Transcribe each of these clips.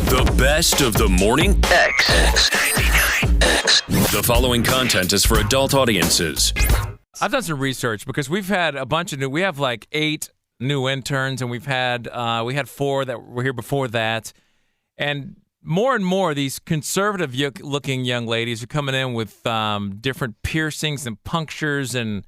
The best of the morning X99X. The following content is for adult audiences. I've done some research because we've had a bunch of we have like 8 new interns, and we had 4 that were here before that. And more, these conservative-looking young ladies are coming in with different piercings and punctures and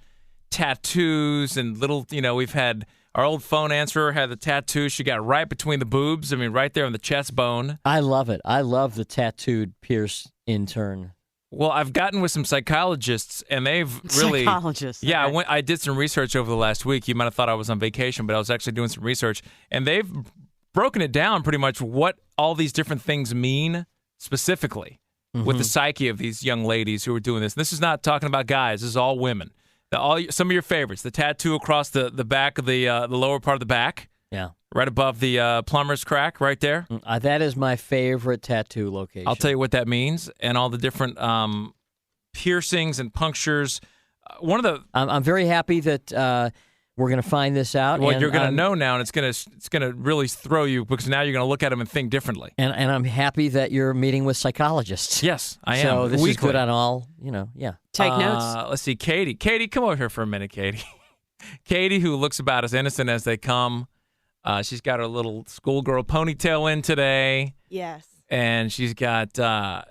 tattoos and little, we've had our old phone answerer had the tattoo. She got right between the boobs. I mean, right there on the chest bone. I love it. I love the tattooed pierce intern. Well, I've gotten with some psychologists, and they've really... Psychologists. Yeah, okay. I did some research over the last week. You might have thought I was on vacation, but I was actually doing some research. And they've broken it down pretty much what all these different things mean specifically with the psyche of these young ladies who are doing this. And this is not talking about guys. This is all women. Some of your favorites. The tattoo across the back of the lower part of the back. Yeah. Right above the plumber's crack right there. That is my favorite tattoo location. I'll tell you what that means, and all the different piercings and punctures. I'm very happy that we're going to find this out. Well, you're going to know now, and it's going to really throw you because now you're going to look at them and think differently. And I'm happy that you're meeting with psychologists. Yes, I am. So this Weekly. is good on all, yeah. Take notes. Let's see, Katie. Katie, come over here for a minute, Katie. Katie, who looks about as innocent as they come. She's got her little schoolgirl ponytail in today. Yes. And she's got,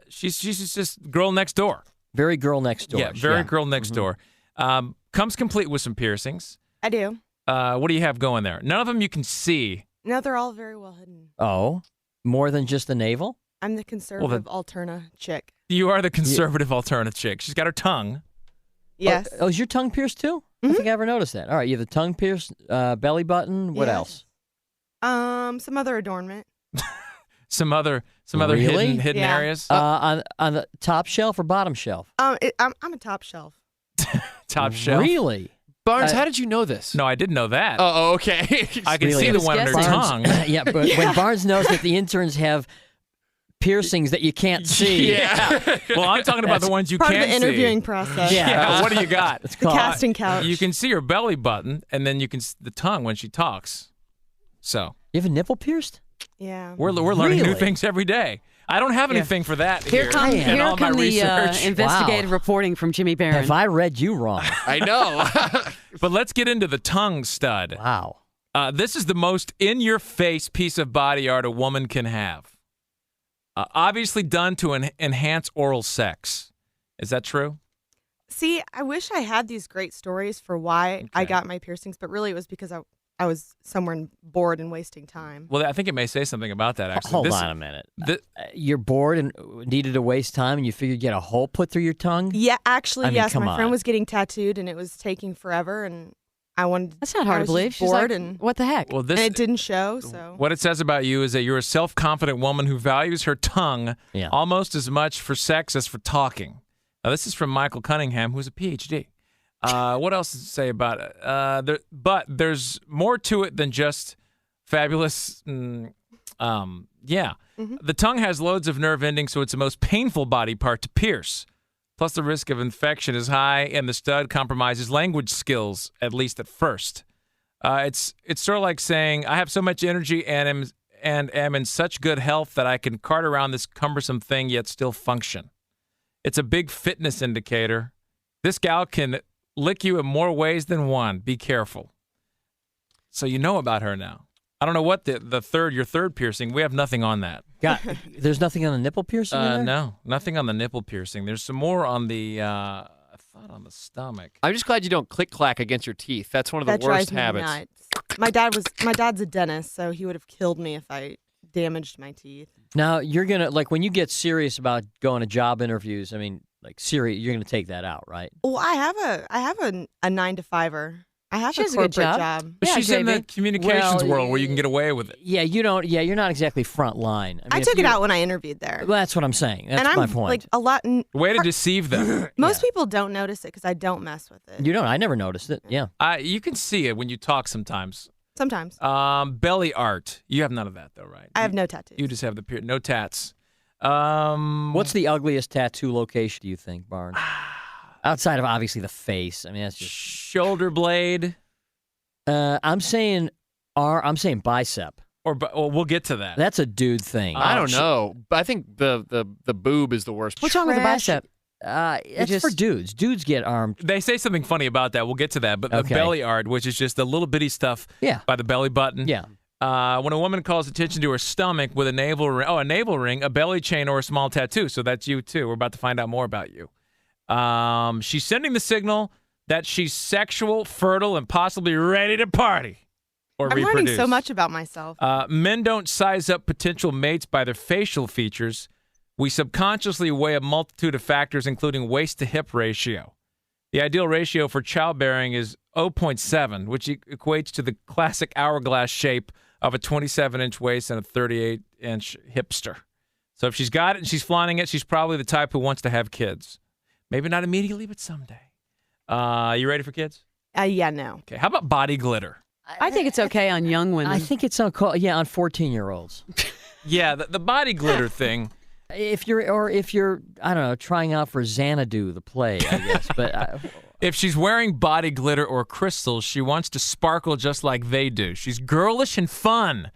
she's just girl next door. Very girl next door. Yeah, very girl next door. Comes complete with some piercings. I do. What do you have going there? None of them you can see. No, they're all very well hidden. Oh, more than just the navel? I'm the conservative alterna chick. You are the conservative alternative chick. She's got her tongue. Yes. Oh, is your tongue pierced too? I think I ever noticed that. All right, you have the tongue pierced, belly button. What else? Some other adornment. Some other Really? hidden Yeah. areas. On the top shelf or bottom shelf? I'm a top shelf. Top shelf. Really? Barnes, how did you know this? No, I didn't know that. Oh, okay. I can Really? see I the was one on her tongue. Yeah, but when Barnes knows that the interns have piercings that you can't see. Yeah. Well, I'm talking about the ones you Part can of the interviewing see. process. Yeah. What do you got? It's The called casting couch. You can see her belly button, and then you can the tongue when she talks. So You have a nipple pierced? Yeah. we're learning new Really? things every day. I don't have anything for that Here come in all my the research. investigative reporting from Jimmy Barron. Have I read you wrong? I know. But let's get into the tongue stud. Wow. This is the most in-your-face piece of body art a woman can have. Obviously done to enhance oral sex. Is that true? See, I wish I had these great stories for why I Okay. got my piercings, but really it was because I was somewhere bored and wasting time. Well, I think it may say something about that, actually. Hold on a minute. thi- You're bored and needed to waste time, and you figured you'd get a hole put through your tongue? Yeah, actually, I mean, yes. come My friend on. was getting tattooed, and it was taking forever, and I wanted. That's not I hard to was believe. just She's bored, like, and what the heck? well, this it didn't show. So what it says about you is that you're a self-confident woman who values her tongue Yeah. almost as much for sex as for talking. Now, this is from Michael Cunningham, who's a PhD. What else does it say about it? But there's more to it than just fabulous. Yeah. The tongue has loads of nerve endings, so it's the most painful body part to pierce. Plus, the risk of infection is high, and the stud compromises language skills, at least at first. It's sort of like saying, I have so much energy and am in such good health that I can cart around this cumbersome thing yet still function. It's a big fitness indicator. This gal can lick you in more ways than one. Be careful. So you know about her now. I don't know what your third piercing. We have nothing on that. There's nothing on the nipple piercing in there? No, nothing on the nipple piercing. There's some more on the, I thought on the stomach. I'm just glad you don't click-clack against your teeth. That's one of the that worst drives me habits. nuts. My dad's a dentist, so he would have killed me if I damaged my teeth. Now, you're going to, like, when you get serious about going to job interviews, I mean, like, serious, you're going to take that out, right? Well, I have a 9 to 5er. I have She a has a good corporate job. job. But Yeah, she's in the JB. communications Well, world where you can get away with it. Yeah, you're not exactly front line. I mean, took if it you- out when I interviewed there. Well, that's what I'm saying. That's and I'm my point. like a lot. Way to deceive them. Most people don't notice it because I don't mess with it. You don't. I never noticed it. Yeah. You can see it when you talk sometimes. Sometimes Belly art. You have none of that, though, right? I have no tattoos. You just have the no tats. What's the ugliest tattoo location, do you think, Barnes? Outside of, obviously, the face. I mean, that's just... Shoulder blade? I'm saying bicep. Well, we'll get to that. That's a dude thing. I don't know. But I think the boob is the worst. What's wrong with the bicep? It's for dudes. Dudes get armed. They say something funny about that. We'll get to that. But the belly art, which is just the little bitty stuff by the belly button. Yeah. When a woman calls attention to her stomach with a navel ring, a belly chain, or a small tattoo. So that's you, too. We're about to find out more about you. She's sending the signal that she's sexual, fertile, and possibly ready to party or I'm reproduce. learning so much about myself. Men don't size up potential mates by their facial features. We subconsciously weigh a multitude of factors, including waist-to-hip ratio. The ideal ratio for childbearing is 0.7, which equates to the classic hourglass shape of a 27-inch waist and a 38-inch hipster. So if she's got it and she's flaunting it, she's probably the type who wants to have kids. Maybe not immediately, but someday. You ready for kids? Yeah, no. Okay. How about body glitter? I think it's okay on young women. I think it's on 14-year-olds. Yeah, the body glitter thing. If you're, I don't know, trying out for Xanadu, the play, I guess. But if she's wearing body glitter or crystals, she wants to sparkle just like they do. She's girlish and fun,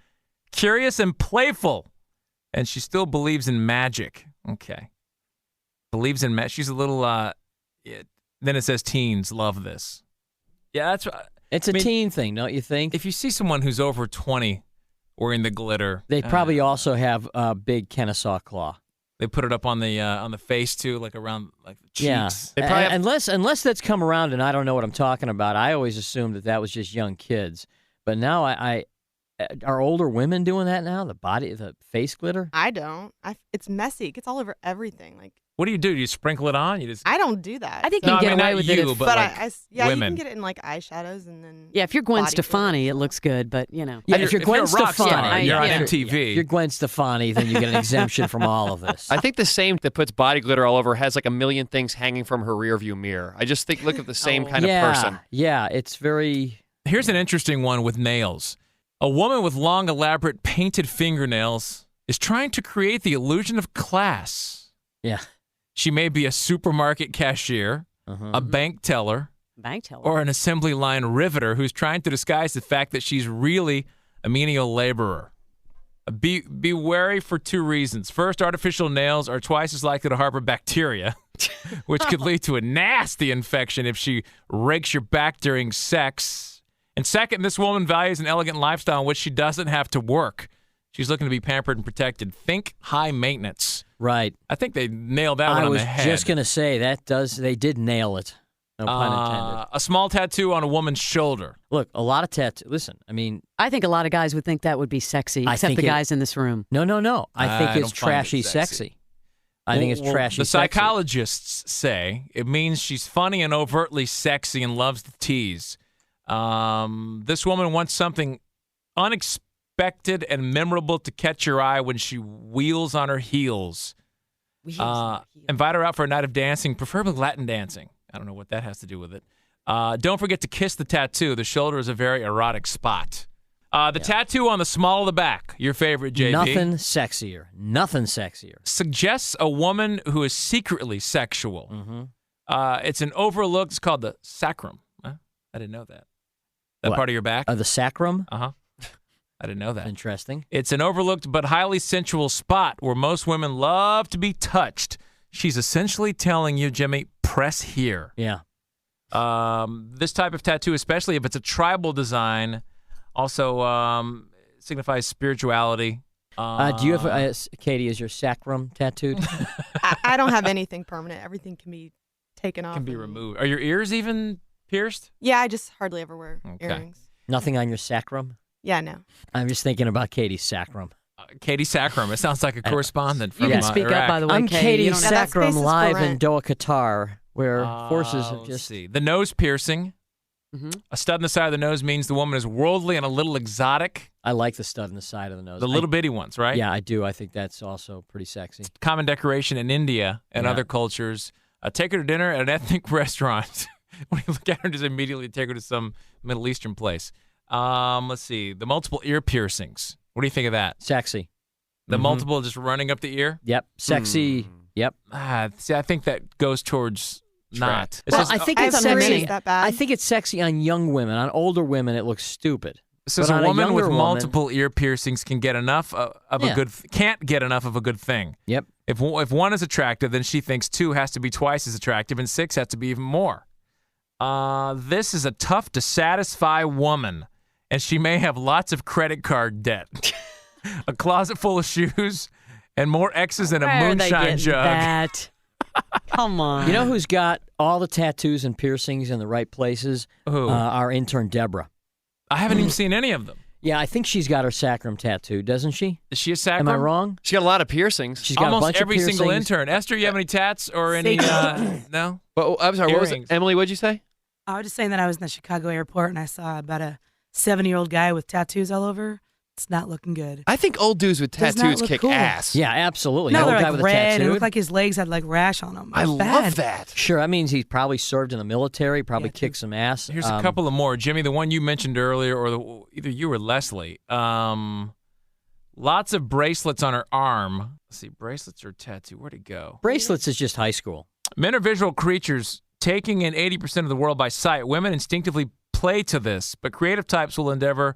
curious and playful, and she still believes in magic. Okay. Believes in magic. She's a little, then it says teens love this. Yeah, that's right. It's a teen thing, don't you think? If you see someone who's over 20 wearing the glitter, they probably also have a big Kennesaw claw. They put it up on the face too, like around like the cheeks. Yeah, They probably unless that's come around and I don't know what I'm talking about. I always assumed that was just young kids, but now I are older women doing that now? The face glitter? I don't. It's messy. It gets all over everything. Like, what do? You sprinkle it on? I don't do that. I think you can get away with it. But like you women. can get it in like eyeshadows and then. Yeah, if you're Gwen body Stefani, it looks good, but you know. Yeah, if you're Gwen a rock star, Stefani, you're on yeah. MTV. If you're Gwen Stefani, then you get an exemption from all of this. I think the same that puts body glitter all over has like a million things hanging from her rearview mirror. I just think look at the same kind of person. Yeah, it's very. Here's an interesting one with nails. A woman with long, elaborate, painted fingernails is trying to create the illusion of class. Yeah. She may be a supermarket cashier, a bank teller, or an assembly line riveter who's trying to disguise the fact that she's really a menial laborer. Be wary for two reasons. First, artificial nails are twice as likely to harbor bacteria, which could lead to a nasty infection if she rakes your back during sex. And second, this woman values an elegant lifestyle in which she doesn't have to work. She's looking to be pampered and protected. Think high maintenance. Right. I think they nailed that one on the head. I was just going to say, they did nail it. No pun intended. A small tattoo on a woman's shoulder. Look, a lot of tattoos. Listen, I mean. I think a lot of guys would think that would be sexy, except the guys in this room. No. I think it's don't find trashy it sexy. I think it's trashy The sexy. psychologists say it means she's funny and overtly sexy and loves to tease. This woman wants something unexpected and memorable to catch your eye when she wheels on her heels. Invite her out for a night of dancing, preferably Latin dancing. I don't know what that has to do with it. Don't forget to kiss the tattoo. The shoulder is a very erotic spot. The tattoo on the small of the back, your favorite, JP. Nothing sexier. Suggests a woman who is secretly sexual. Mm-hmm. It's an overlooked, it's called the sacrum. Huh? I didn't know that. That What? part of your back? The sacrum? Uh-huh. I didn't know that. Interesting. It's an overlooked but highly sensual spot where most women love to be touched. She's essentially telling you, Jimmy, press here. Yeah. This type of tattoo, especially if it's a tribal design, also signifies spirituality. Do you have, Katie, is your sacrum tattooed? I don't have anything permanent. Everything can be taken off. Can be removed. Are your ears even pierced? Yeah, I just hardly ever wear earrings. Nothing on your sacrum? Yeah, no. I'm just thinking about Katie's sacrum. Katie Sacrum. It sounds like a correspondent from You can speak Iraq. up, by the way, I'm Katie. Katie Sacrum space is live for in rent. Doha, Qatar, where forces have Let's just... see. The nose piercing. Mm-hmm. A stud in the side of the nose means the woman is worldly and a little exotic. I like the stud in the side of the nose. The little bitty ones, right? Yeah, I do. I think that's also pretty sexy. Common decoration in India and other cultures. Take her to dinner at an ethnic restaurant. When you look at her, just immediately take her to some Middle Eastern place. Let's see. The multiple ear piercings. What do you think of that? Sexy. The multiple just running up the ear? Yep. Sexy. Yep. See, I think that goes towards not. Well, I think I it's have memories sexy. that bad. I think it's sexy on young women. On older women, it looks stupid. Says But a on a woman with younger woman- multiple ear piercings can get enough of Yeah. a good can't get enough of a good thing. Yep. If one is attractive, then she thinks 2 has to be twice as attractive, and 6 has to be even more. This is a tough to satisfy woman, and she may have lots of credit card debt, a closet full of shoes, and more X's than a Where are they moonshine getting jug. that? Come on. You know who's got all the tattoos and piercings in the right places? Who? Our intern, Deborah. I haven't even seen any of them. Yeah, I think she's got her sacrum tattoo, doesn't she? Is she a sacrum? Am I wrong? She got a lot of piercings. She's got a Almost bunch every of single piercings. intern. Esther, you have any tats or any? No. But I'm sorry, what was Earrings. it? Emily, what'd you say? I was just saying that I was in the Chicago airport and I saw about a 70-year-old guy with tattoos all over. It's not looking good. I think old dudes with Does not tattoos look kick cool. ass. Yeah, absolutely. No, The old they're guy like with a red. It tattoo. looked like his legs had like rash on them. I love that. Sure, that means he probably served in the military, probably Yeah, kicked some ass. Here's a couple of more. Jimmy, the one you mentioned earlier, or either you or Leslie. Lots of bracelets on her arm. Let's see, bracelets or tattoo? Where'd it go? Bracelets is just high school. Men are visual creatures, taking in 80% of the world by sight. Women instinctively play to this, but creative types will endeavor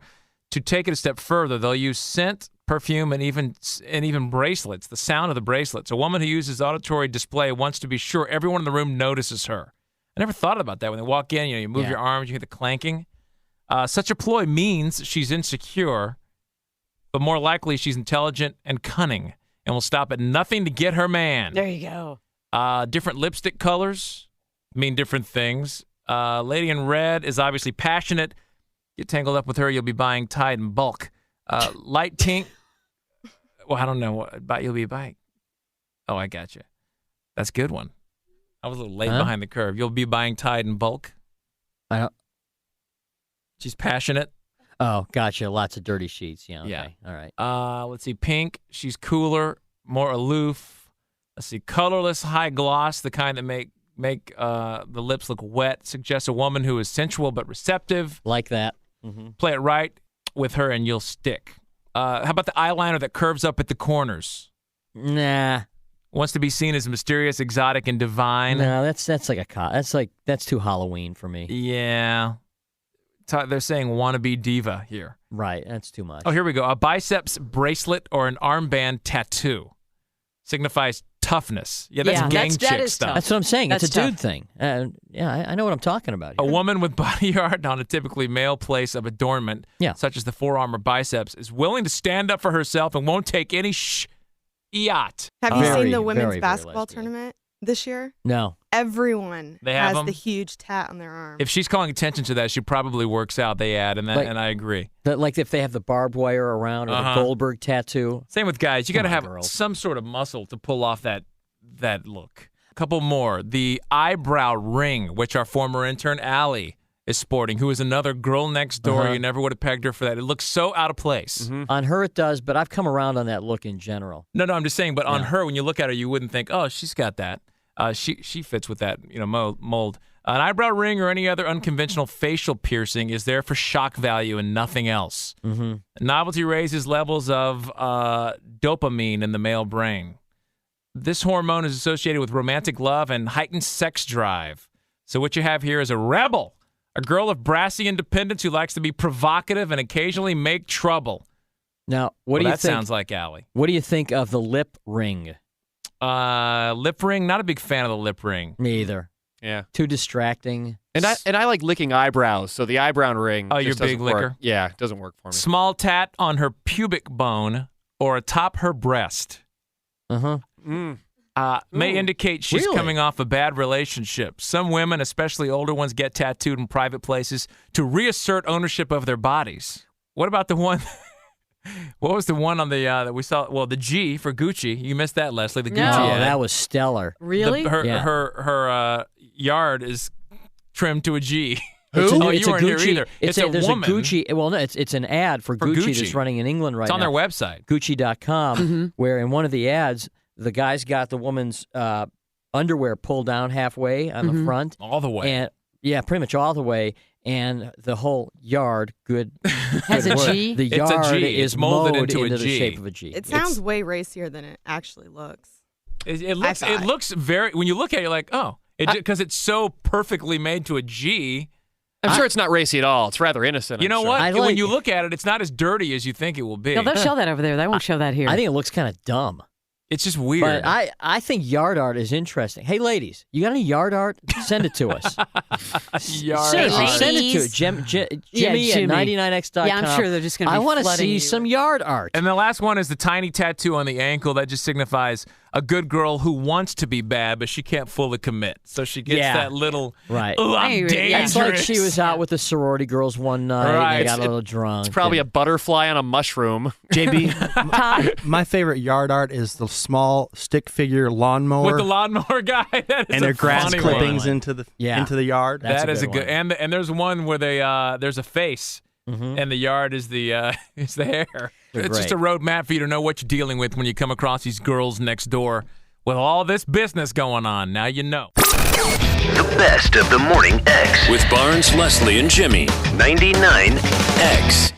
to take it a step further. They'll use scent, perfume, and even bracelets. The sound of the bracelets. A woman who uses auditory display wants to be sure everyone in the room notices her. I never thought about that. When they walk in, you move your arms, you hear the clanking. Such a ploy means she's insecure, but more likely she's intelligent and cunning, and will stop at nothing to get her man. There you go. Different lipstick colors mean different things. Lady in red is obviously passionate. Get tangled up with her, you'll be buying Tide in bulk. Light pink, well, I don't know what you'll be buying. Oh, I got you. That's a good one. I was a little late behind the curve. You'll be buying Tide in bulk. I don't. She's passionate. Oh, gotcha. Lots of dirty sheets. Yeah. Okay. Yeah. All right. Let's see. Pink, she's cooler, more aloof. Let's see. Colorless, high gloss, the kind that make the lips look wet. Suggests a woman who is sensual but receptive. Like that. Mm-hmm. Play it right with her and you'll stick. How about the eyeliner that curves up at the corners? Nah. Wants to be seen as mysterious, exotic, and divine. No, that's that's too Halloween for me. Yeah. They're saying wannabe diva here. Right. That's too much. Oh, here we go. A biceps bracelet or an armband tattoo signifies toughness. Yeah, that's Yeah, gang that chick is stuff. tough. That's what I'm saying. That's it's a dude tough. thing. Yeah, I know what I'm talking about A here. woman with body art on a typically male place of adornment, such as the forearm or biceps, is willing to stand up for herself and won't take any yacht. Have you Very, seen the very, women's very basketball lesbian. tournament this year? No. Everyone They have has them? the huge tat on their arm. If she's calling attention to that, she probably works out, they add, and I agree. Like if they have the barbed wire around or the Goldberg tattoo. Same with guys. You got to have girls. some sort of muscle to pull off that look. A couple more. The eyebrow ring, which our former intern, Allie, is sporting, who is another girl next door. You never would have pegged her for that. It looks so out of place. Mm-hmm. On her it does, but I've come around on that look in general. No, I'm just saying, but on her, when you look at her, you wouldn't think, oh, she's got that. She fits with that mold. An eyebrow ring or any other unconventional facial piercing is there for shock value and nothing else. Mm-hmm. Novelty raises levels of dopamine in the male brain. This hormone is associated with romantic love and heightened sex drive. So what you have here is a rebel, a girl of brassy independence who likes to be provocative and occasionally make trouble. Now, what do you think? That sounds like Allie. What do you think of the lip ring? Lip ring, not a big fan of the lip ring. Me either. Yeah. Too distracting. And I like licking eyebrows, so the eyebrow ring. Oh, you're just a big doesn't work. licker? Yeah, it doesn't work for me. Small tat on her pubic bone or atop her breast. Uh-huh. May indicate she's Really? coming off a bad relationship. Some women, especially older ones, get tattooed in private places to reassert ownership of their bodies. What about the one? What was the one on the that we saw? Well, the G for Gucci. You missed that, Leslie. The No. Gucci Oh, ad. that was stellar. Really? Her yard is trimmed to a G. It's a, Oh, it's you a weren't here Gucci. either. It's a there's woman. a Gucci. Well, no, it's an ad for Gucci, Gucci. that's running in England right It's on now. their website. Gucci.com, where in one of the ads, the guy's got the woman's underwear pulled down halfway on the front. All the way. And yeah, pretty much all the way. And the whole yard, Has a word. G? The It's a yard G. is It's molded into a the G. shape of a G. It sounds way racier than it actually looks. It thought. looks very. When you look at it, you're like, oh, because it's so perfectly made to a G. I'm sure it's not racy at all. It's rather innocent. You know I'm what? sure. When you look at it, it's not as dirty as you think it will be. No, they'll show that over there. They won't show that here. I think it looks kind of dumb. It's just weird. But I think yard art is interesting. Hey, ladies, you got any yard art? Send it to us. Yard Seriously, art. send it to us. Jimmy at 99x.com. Yeah, I'm sure they're just going to be I want to flooding see you. some yard art. And the last one is the tiny tattoo on the ankle that just signifies a good girl who wants to be bad, but she can't fully commit. So she gets that little, right. oh, I'm Hey, dangerous. It's like she was out with the sorority girls one night Right. and they got a little drunk. It's probably a butterfly on a mushroom. JB, my favorite yard art is the small stick figure lawnmower With the lawnmower guy. That is and a their grass funny clippings one. into the yard. That's That a is good a good one. and there's one where there's a face and the yard is the is the hair. They're It's just a great. roadmap for you to know what you're dealing with when you come across these girls next door with all this business going on. Now you know. The best of the Morning X With Barnes, Leslie, and Jimmy. 99X.